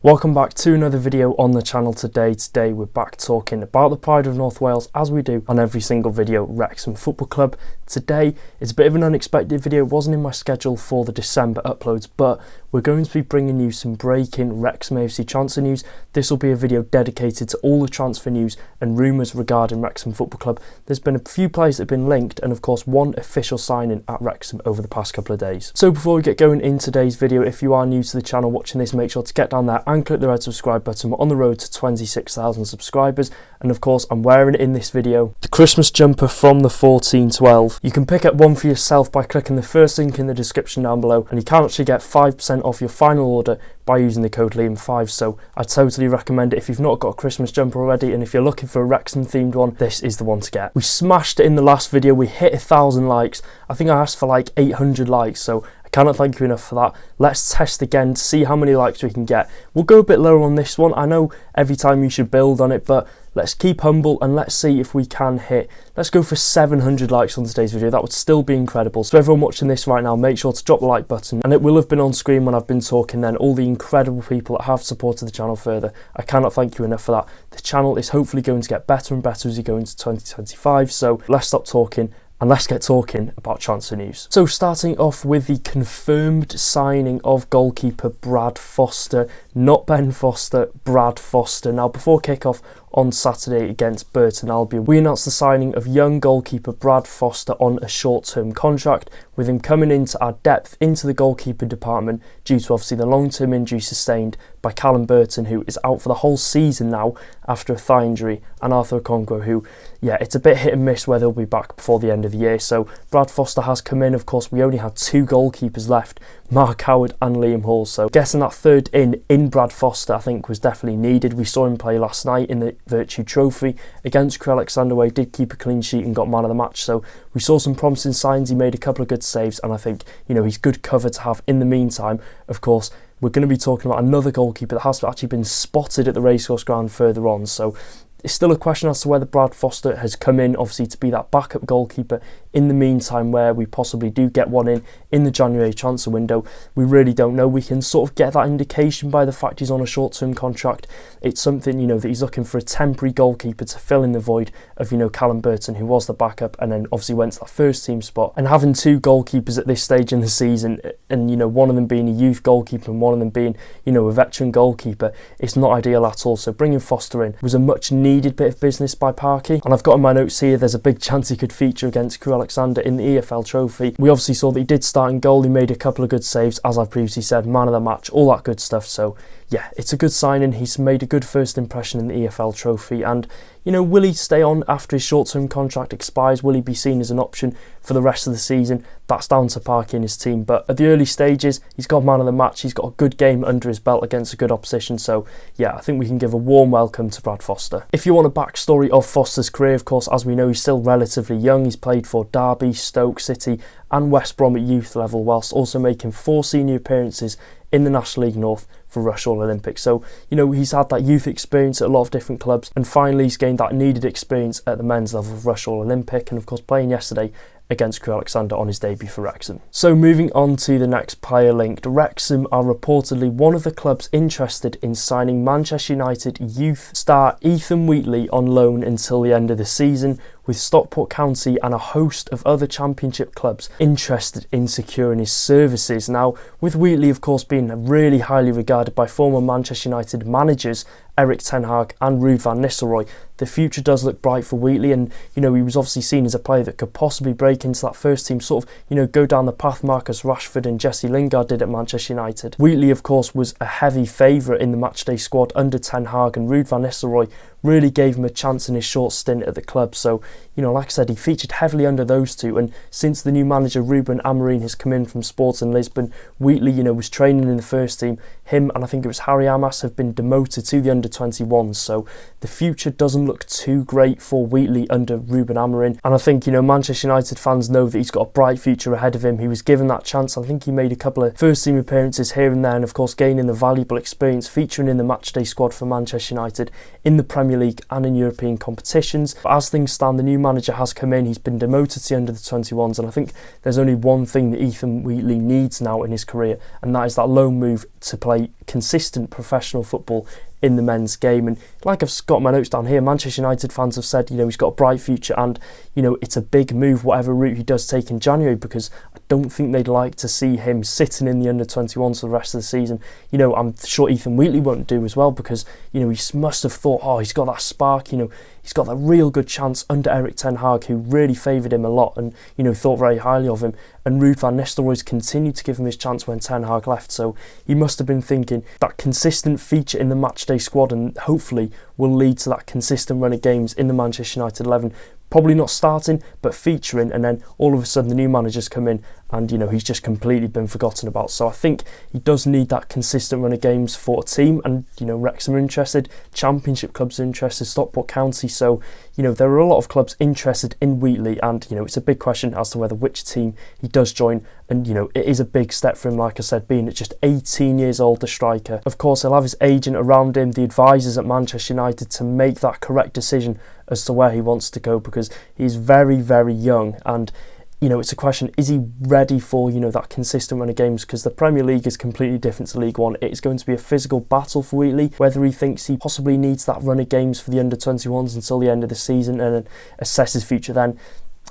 Welcome back to another video on the channel today. Today we're back talking about the pride of North Wales, as we do on every single video, Wrexham Football Club. Today is a bit of an unexpected video. It wasn't in my schedule for the December uploads, but we're going to be bringing you some breaking Wrexham AFC transfer news. This will be a video dedicated to all the transfer news and rumours regarding Wrexham Football Club. There's been a few players that have been linked and of course one official signing at Wrexham over the past couple of days. So before we get going in today's video, if you are new to the channel watching this, make sure to get down there and click the red subscribe button. We're on the road to 26,000 subscribers, and of course I'm wearing in this video the Christmas jumper from the 1412. You can pick up one for yourself by clicking the first link in the description down below, and you can actually get 5% off your final order by using the code Liam5. So I totally recommend it if you've not got a Christmas jumper already, and if you're looking for a Wrexham themed one, this is the one to get. We smashed it in the last video. We hit 1,000 likes. I think I asked for like 800 likes, so cannot thank you enough for that. Let's test again to see how many likes we can get. We'll go a bit lower on this one. I know every time you should build on it, but let's keep humble and let's see if we can hit. Let's go for 700 likes on today's video. That would still be incredible. So everyone watching this right now, make sure to drop the like button, and it will have been on screen when I've been talking then. All the incredible people that have supported the channel further, I cannot thank you enough for that. The channel is hopefully going to get better and better as we go into 2025. So let's stop talking and let's get talking about transfer news. So starting off with the confirmed signing of goalkeeper Brad Foster, not Ben Foster, Brad Foster. Now before kick-off on Saturday against Burton Albion, we announced the signing of young goalkeeper Brad Foster on a short-term contract, with him coming in to add depth into the goalkeeper department due to obviously the long-term injury sustained by Callum Burton, who is out for the whole season now after a thigh injury, and Arthur Okonkwo, who, yeah, it's a bit hit and miss whether he'll be back before the end of the year. So Brad Foster has come in. Of course, we only had two goalkeepers left, Mark Howard and Liam Hall, so getting that third in Brad Foster I think was definitely needed. We saw him play last night in the Virtue Trophy against Crewe Alexander, where he did keep a clean sheet and got man of the match, so we saw some promising signs. He made a couple of good saves, and I think, you know, he's good cover to have in the meantime. Of course, we're going to be talking about another goalkeeper that has actually been spotted at the racecourse ground further on, so it's still a question as to whether Brad Foster has come in obviously to be that backup goalkeeper in the meantime, where we possibly do get one in the January transfer window. We really don't know. We can sort of get that indication by the fact he's on a short-term contract. It's something, you know, that he's looking for a temporary goalkeeper to fill in the void of, you know, Callum Burton, who was the backup and then obviously went to that first team spot. And having two goalkeepers at this stage in the season, and, you know, one of them being a youth goalkeeper and one of them being, you know, a veteran goalkeeper, it's not ideal at all. So bringing Foster in was a much needed bit of business by Parky, and I've got in my notes here there's a big chance he could feature against Crewe Alexander in the EFL Trophy. We obviously saw that he did start in goal. He made a couple of good saves, as I've previously said, man of the match, all that good stuff. So yeah, it's a good signing. He's made a good first impression in the EFL Trophy, and, you know, will he stay on after his short-term contract expires? Will he be seen as an option for the rest of the season? That's down to Parky and his team, but at the early stages he's got man of the match. He's got a good game under his belt against a good opposition, so yeah, I think we can give a warm welcome to Brad Foster. If you want a backstory of Foster's career, of course, as we know, he's still relatively young. He's played for Derby, Stoke City and West Brom at youth level, whilst also making 4 senior appearances in the National League North for Rushall Olympics. So, you know, he's had that youth experience at a lot of different clubs, and finally he's gained that needed experience at the men's level of Rushall Olympic, and of course playing yesterday against Crewe Alexander on his debut for Wrexham. So moving on to the next player linked, Wrexham are reportedly one of the clubs interested in signing Manchester United youth star Ethan Wheatley on loan until the end of the season, with Stockport County and a host of other Championship clubs interested in securing his services. Now, with Wheatley of course being really highly regarded by former Manchester United managers Erik ten Hag and Ruud van Nistelrooy, the future does look bright for Wheatley, and, you know, he was obviously seen as a player that could possibly break into that first team, sort of, you know, go down the path Marcus Rashford and Jesse Lingard did at Manchester United. Wheatley of course was a heavy favourite in the matchday squad under ten Hag, and Ruud van Nistelrooy really gave him a chance in his short stint at the club. So, you know, like I said, he featured heavily under those two, and since the new manager Ruben Amorim has come in from Sporting Lisbon, Wheatley, you know, was training in the first team. Him and I think it was Harry Amas have been demoted to the under-21s, so the future doesn't look too great for Wheatley under Ruben Amorim, and I think, you know, Manchester United fans know that he's got a bright future ahead of him. He was given that chance. I think he made a couple of first team appearances here and there, and of course gaining the valuable experience featuring in the matchday squad for Manchester United in the Premier League and in European competitions. But as things stand, the new manager has come in. He's been demoted to the under-21s, and I think there's only one thing that Ethan Wheatley needs now in his career, and that is that loan move to play consistent professional football in the men's game. And like I've got my notes down here, Manchester United fans have said, he's got a bright future, and it's a big move whatever route he does take in January, because I don't think they'd like to see him sitting in the under-21s for the rest of the season. I'm sure Ethan Wheatley won't do as well, because he must have thought, he's got that spark, he's got that real good chance under Erik ten Hag, who really favoured him a lot and thought very highly of him, and Ruud van Nistelrooy's continued to give him his chance when ten Hag left. So he must have been thinking that consistent feature in the matchday squad, and hopefully will lead to that consistent run of games in the Manchester United 11. Probably not starting, but featuring, and then all of a sudden the new managers come in and he's just completely been forgotten about. So I think he does need that consistent run of games for a team, and Wrexham are interested, Championship clubs are interested, Stockport County, so there are a lot of clubs interested in Wheatley, and it's a big question as to whether which team he does join. And it is a big step for him, like I said, being at just 18 years old, the striker. Of course, he'll have his agent around him, the advisors at Manchester United, to make that correct decision as to where he wants to go, because he's very, very young, and it's a question, is he ready for that consistent run of games? Because the Premier League is completely different to League One. It is going to be a physical battle for Wheatley. Whether he thinks he possibly needs that run of games for the under-21s until the end of the season and then assess his future then,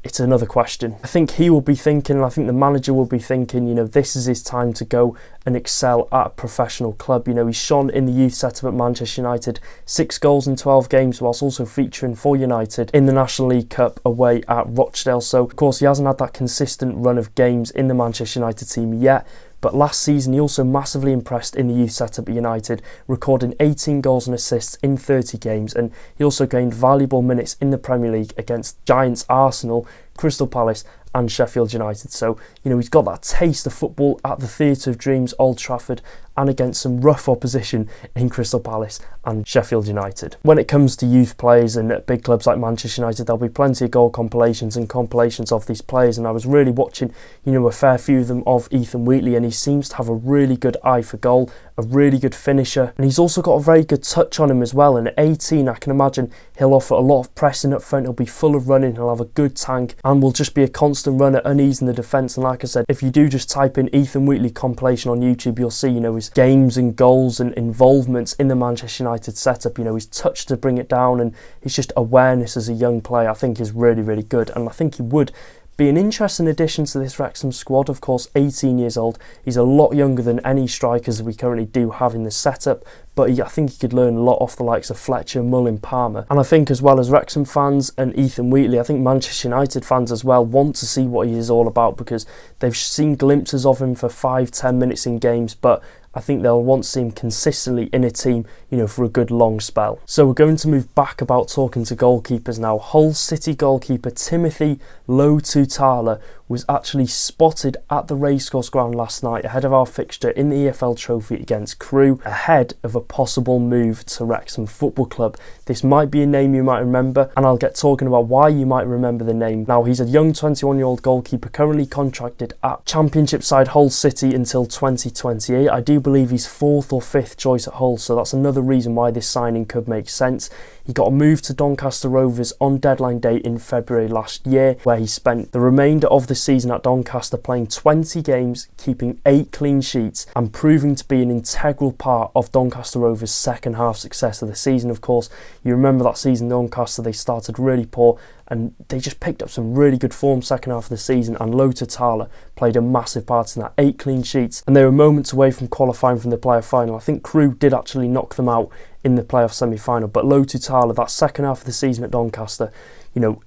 it's another question. I think he will be thinking, and I think the manager will be thinking, this is his time to go and excel at a professional club. He's shone in the youth setup at Manchester United, 6 goals in 12 games, whilst also featuring for United in the National League Cup away at Rochdale. So, of course, he hasn't had that consistent run of games in the Manchester United team yet. But last season, he also massively impressed in the youth setup at United, recording 18 goals and assists in 30 games. And he also gained valuable minutes in the Premier League against giants Arsenal, Crystal Palace and Sheffield United. So, he's got that taste of football at the Theatre of Dreams, Old Trafford, and against some rough opposition in Crystal Palace and Sheffield United. When it comes to youth players and at big clubs like Manchester United, there'll be plenty of goal compilations and compilations of these players, and I was really watching, a fair few of them of Ethan Wheatley, and he seems to have a really good eye for goal, a really good finisher, and he's also got a very good touch on him as well. And at 18, I can imagine he'll offer a lot of pressing up front, he'll be full of running, he'll have a good tank, and will just be a constant runner, unease in the defence. And like I said, if you do just type in Ethan Wheatley compilation on YouTube, you'll see, his games and goals and involvements in the Manchester United setup. His touch to bring it down, and his just awareness as a young player, I think, is really, really good, and I think he would be an interesting addition to this Wrexham squad. Of course, 18 years old, he's a lot younger than any strikers we currently do have in the setup, but I think he could learn a lot off the likes of Fletcher, Mullin, Palmer. And I think, as well as Wrexham fans and Ethan Wheatley, I think Manchester United fans as well want to see what he is all about, because they've seen glimpses of him for 5-10 minutes in games, but I think they'll want to see him consistently in a team, for a good long spell. So we're going to move back about talking to goalkeepers now. Hull City goalkeeper Timothy Lo-Tutala was actually spotted at the racecourse ground last night ahead of our fixture in the EFL Trophy against Crewe, ahead of a possible move to Wrexham Football Club. This might be a name you might remember, and I'll get talking about why you might remember the name. Now, he's a young 21-year-old goalkeeper currently contracted at Championship side Hull City until 2028. I do believe he's 4th or 5th choice at Hull, so that's another reason why this signing could make sense. He got a move to Doncaster Rovers on deadline day in February last year, where he spent the remainder of the season at Doncaster playing 20 games, keeping 8 clean sheets, and proving to be an integral part of Doncaster Rovers' second half success of the season. Of course, you remember that season Doncaster, they started really poor, and they just picked up some really good form second half of the season, and Lo-Tutala played a massive part in that. 8 clean sheets, and they were moments away from qualifying from the playoff final. I think Crewe did actually knock them out in the playoff semi-final, but Lo-Tutala, that second half of the season at Doncaster,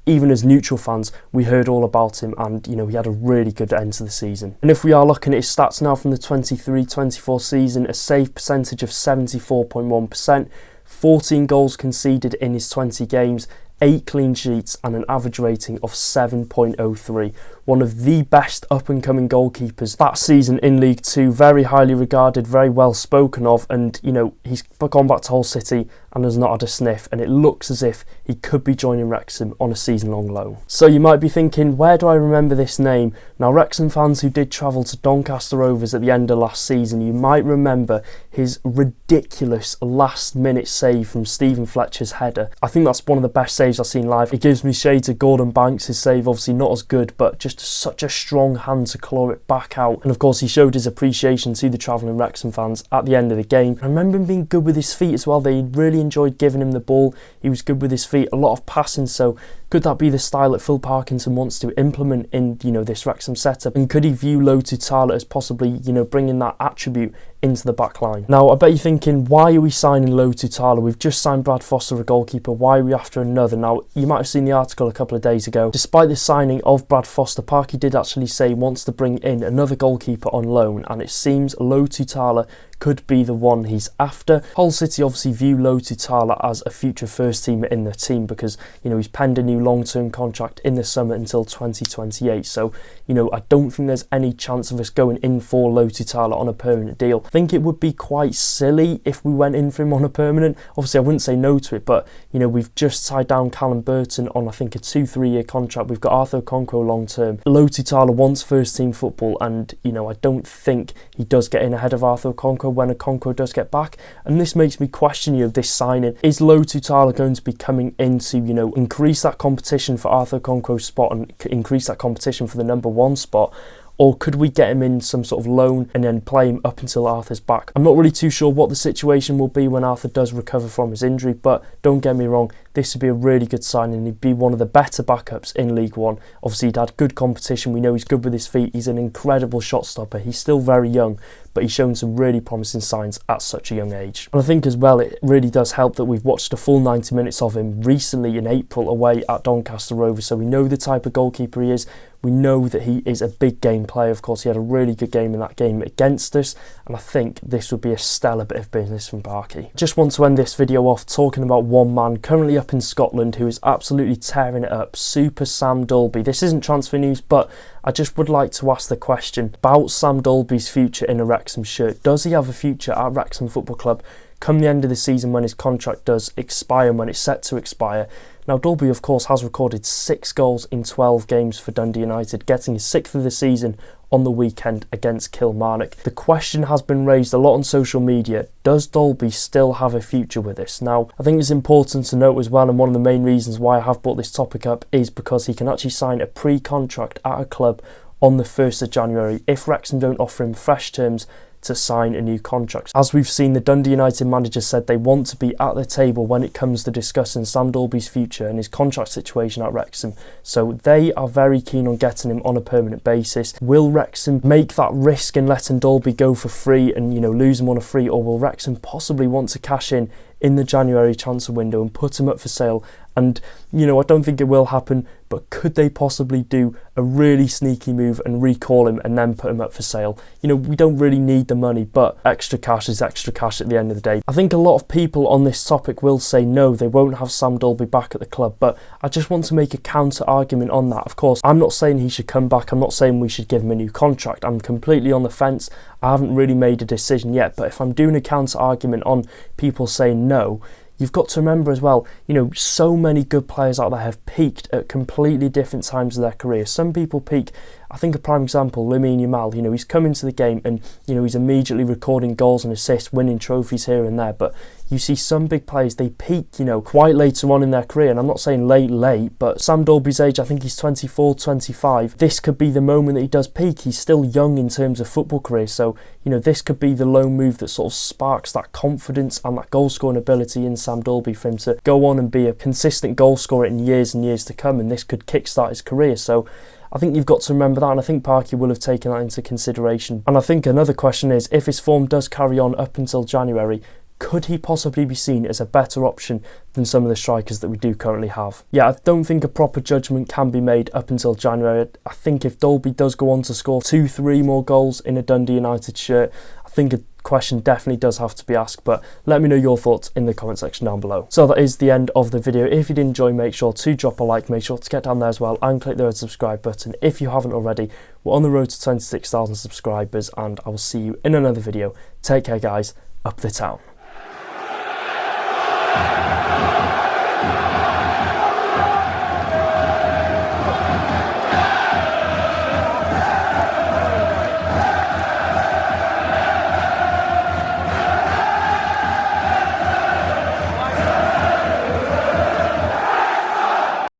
even as neutral fans, we heard all about him, and he had a really good end to the season. And if we are looking at his stats now from the 23-24 season, a save percentage of 74.1%, 14 goals conceded in his 20 games, 8 clean sheets, and an average rating of 7.03. One of the best up-and-coming goalkeepers that season in League Two, very highly regarded, very well spoken of, and he's gone back to Hull City and has not had a sniff, and it looks as if he could be joining Wrexham on a season-long loan. So you might be thinking, where do I remember this name? Now, Wrexham fans who did travel to Doncaster Rovers at the end of last season, you might remember his ridiculous last-minute save from Stephen Fletcher's header. I think that's one of the best saves I've seen live. It gives me shades of Gordon Banks' save, obviously not as good, but just used such a strong hand to claw it back out, and of course he showed his appreciation to the travelling Wrexham fans at the end of the game. I remember him being good with his feet as well. They really enjoyed giving him the ball. He was good with his feet, a lot of passing. So could that be the style that Phil Parkinson wants to implement in, you know, this Wrexham setup? And could he view Lo-Tutala as possibly, you know, bringing that attribute into the back line? Now, I bet you're thinking, why are we signing Lo-Tutala? We've just signed Brad Foster, a goalkeeper. Why are we after another? Now, you might have seen the article a couple of days ago. Despite the signing of Brad Foster, Parky did actually say he wants to bring in another goalkeeper on loan, and it seems Lo-Tutala could be the one he's after. Hull City obviously view Lo-Tutala as a future first teamer in their team because, you know, he's penned a new long-term contract in the summer until 2028. So, you know, I don't think there's any chance of us going in for Lo-Tutala on a permanent deal. I think it would be quite silly if we went in for him on a permanent. Obviously, I wouldn't say no to it, but, you know, we've just tied down Callum Burton on, I think, a 2-3 year contract. We've got Arthur Okonkwo long-term. Lo-Tutala wants first-team football, and, you know, I don't think he does get in ahead of Arthur Okonkwo when Okonkwo does get back, and this makes me question, you know, this signing. Is Lo-Tutala going to be coming in to, you know, increase that competition for Arthur Okonkwo's spot and increase that competition for the number 1 spot? Or could we get him in some sort of loan and then play him up until Arthur's back? I'm not really too sure what the situation will be when Arthur does recover from his injury, but don't get me wrong, this would be a really good signing. He'd be one of the better backups in League One. Obviously, he'd had good competition. We know he's good with his feet. He's an incredible shot stopper. He's still very young, but he's shown some really promising signs at such a young age. And I think as well, it really does help that we've watched a full 90 minutes of him recently in April away at Doncaster Rovers, so we know the type of goalkeeper he is. We know that he is a big game player. Of course, he had a really good game in that game against us, and I think this would be a stellar bit of business from Parky. Just want to end this video off talking about one man currently up in Scotland who is absolutely tearing it up, Super Sam Dalby. This isn't transfer news, but I just would like to ask the question about Sam Dalby's future in a Wrexham shirt. Does he have a future at Wrexham Football Club come the end of the season when his contract does expire and when it's set to expire? Now, Dalby, of course, has recorded 6 goals in 12 games for Dundee United, getting his 6th of the season on the weekend against Kilmarnock. The question has been raised a lot on social media: does Dalby still have a future with us? Now, I think it's important to note as well, and one of the main reasons why I have brought this topic up is because he can actually sign a pre-contract at a club on the 1st of January if Wrexham don't offer him fresh terms to sign a new contract. As we've seen, the Dundee United manager said they want to be at the table when it comes to discussing Sam Dalby's future and his contract situation at Wrexham. So they are very keen on getting him on a permanent basis. Will Wrexham make that risk and letting Dalby go for free and, you know, lose him on a free, or will Wrexham possibly want to cash in the January transfer window and put him up for sale? And, you know, I don't think it will happen, but could they possibly do a really sneaky move and recall him and then put him up for sale? You know, we don't really need the money, but extra cash is extra cash at the end of the day. I think a lot of people on this topic will say no, they won't have Sam Dalby back at the club, but I just want to make a counter argument on that. Of course, I'm not saying he should come back. I'm not saying we should give him a new contract. I'm completely on the fence. I haven't really made a decision yet, but if I'm doing a counter argument on people saying no, you've got to remember as well, you know, so many good players out there have peaked at completely different times of their career. Some people peak, I think a prime example, Lamine Yamal, you know, he's come into the game and, you know, he's immediately recording goals and assists, winning trophies here and there. But you see some big players, they peak, you know, quite later on in their career. And I'm not saying late, but Sam Dalby's age, I think he's 24, 25. This could be the moment that he does peak. He's still young in terms of football career. So, you know, this could be the loan move that sort of sparks that confidence and that goal scoring ability in Sam Dalby for him to go on and be a consistent goal scorer in years and years to come. And this could kickstart his career. So I think you've got to remember that, and I think Parky will have taken that into consideration. And I think another question is, if his form does carry on up until January, could he possibly be seen as a better option than some of the strikers that we do currently have? Yeah, I don't think a proper judgment can be made up until January. I think if Dalby does go on to score 2-3 more goals in a Dundee United shirt, I think a question definitely does have to be asked, but let me know your thoughts in the comment section down below. So that is the end of the video. If you did enjoy, make sure to drop a like, make sure to get down there as well and click the red subscribe button if you haven't already. We're on the road to 26,000 subscribers, and I will see you in another video. Take care, guys. Up the town.